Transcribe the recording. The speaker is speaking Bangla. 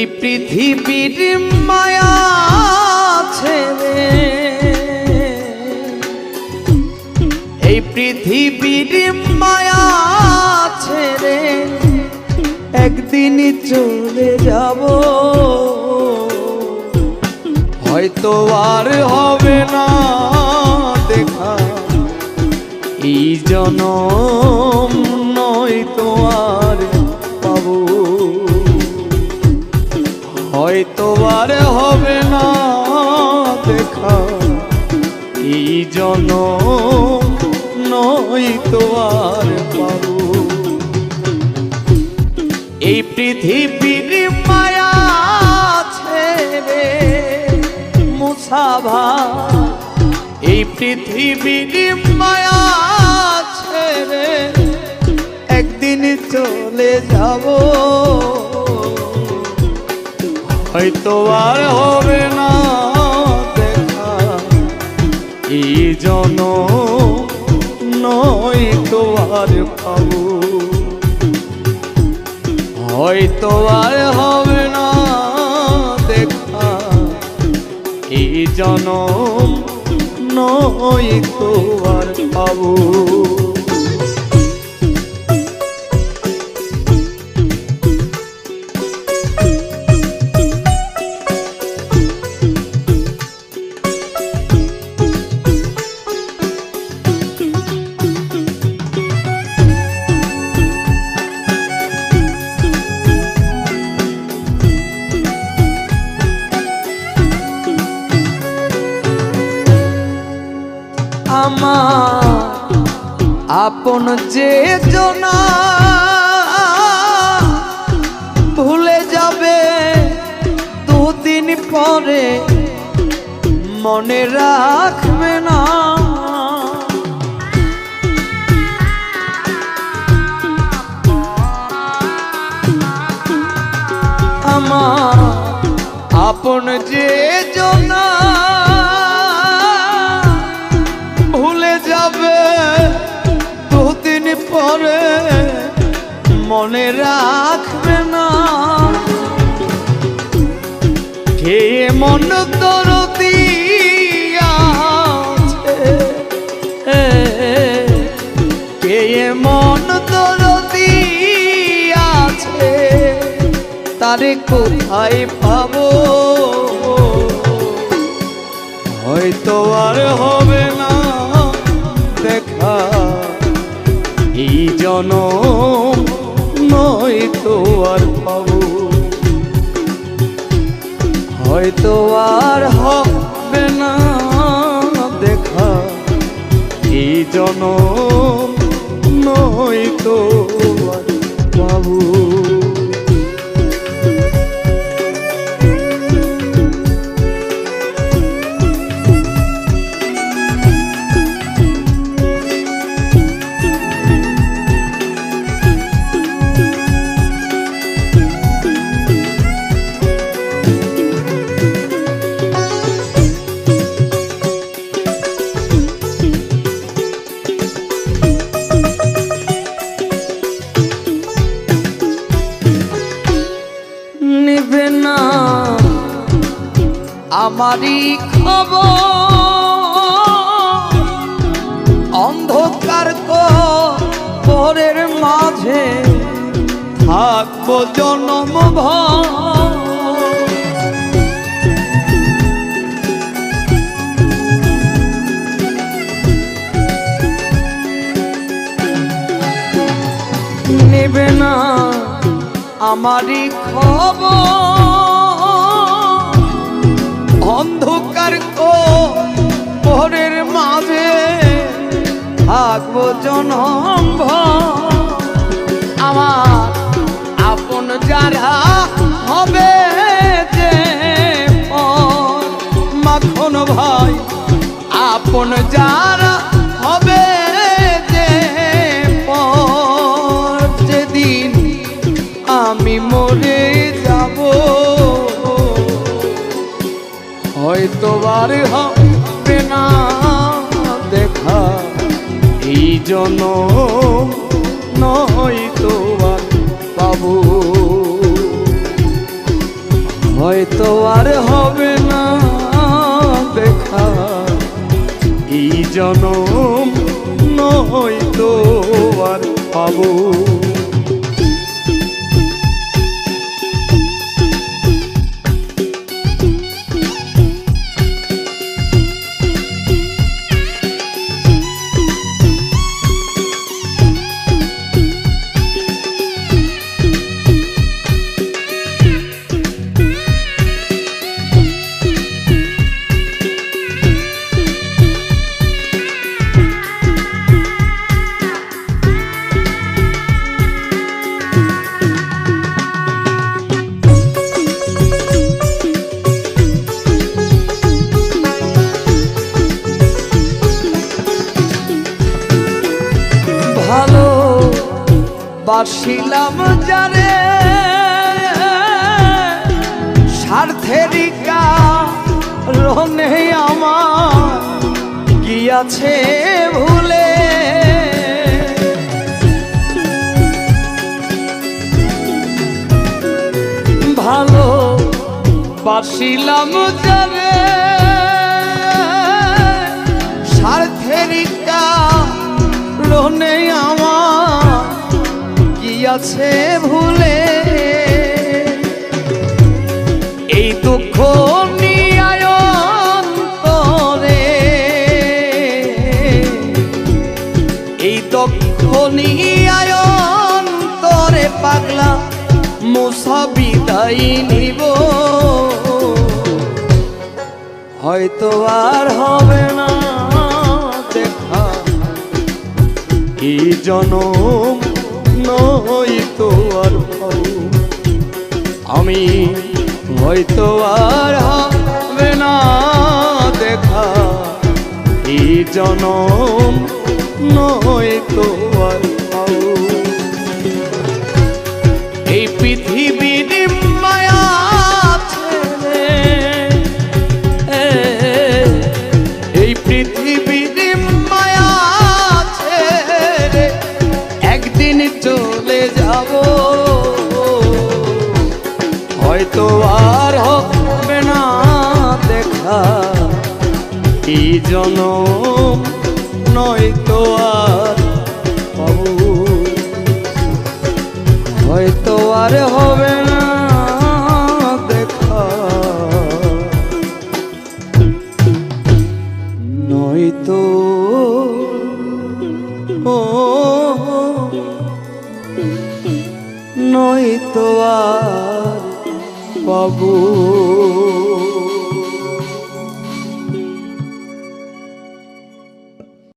এই পৃথিবীর মায়া ছেড়ে, এই পৃথিবীর মায়া ছেড়ে একদিন চলে যাব, হয়তো আর হবে না দেখা এই জনম, নয়তো আর পাবো, হয়তো আর হবে না দেখা এই জনম, নয়তো আর পাবো। এই পৃথিবীর মায়া ছেড়ে মুসাভা, এই পৃথিবীর মায়া ছেড়ে একদিন চলে যাব, হয়তো আর হবে না দেখা এই জনম, নয়তো আর পাবো, হয়তো আর হবে না দেখা এই জনম, নয়তো আর পাবো। আমার আপন যে জনা ভুলে যাবে দুদিন পরে, মনে রাখবে না আমার আপন যে জনা ভুলে যাবে দুদিন পরে, মনে রাখবে না কে মন দরদি আছে, কে মন দরদি আছে, তারে কোথায় পাবো, হয়তো আর হবে না দেখা এই জনম, নয়তো আর পাবো, হয়তো আর হবে না দেখা এই জনম, নয়তো আর পাবো। নিবে না আমারই খবর, অন্ধকার কবরের মাঝে থাকবো জনমভর, নিবে না আমারই খবর, অন্ধকার কবরের মাঝে থাকবো জনমভর, আমার আপন যারা হবে যে পর, মাখন ভাই আপন যারা হবে যে পর, যেদিন আমি মরে যাব, হয়তো আর হবে না দেখা এই জনম, নয়তো আর পাবো, হয়তো আর হবে না দেখা এই জনম, নয়তো আর পাবো। ভালো বাসিলাম যারে স্বার্থেরই কারণে আমার গিয়াছে ভুলে। ভালো বাসিলাম যারে স্বার্থেরই কারণে আমার গিয়াছে ভুলে। এই দুঃখ নিয়ে অন্তরে, এই দুঃখ নিয়ে অন্তরে পাগলা মুসা বিদায় নিব। হয়তো আর হবে না দেখা এই জনম, নয়তো আর পাবো। আমি হয়তো আর হবে না দেখা এই জনম, নয়তো আর পাবো। এই পৃথিবীর মায়া ছেড়ে, এই পৃথিবীর মায়া ছেড়ে একদিন চলে যাব। হয়তো আর হবে না দেখা এই জনম, নয়তো আর পাবো। হয়তো আর হবে না দেখা নয়তো নয়তো আর পাবো।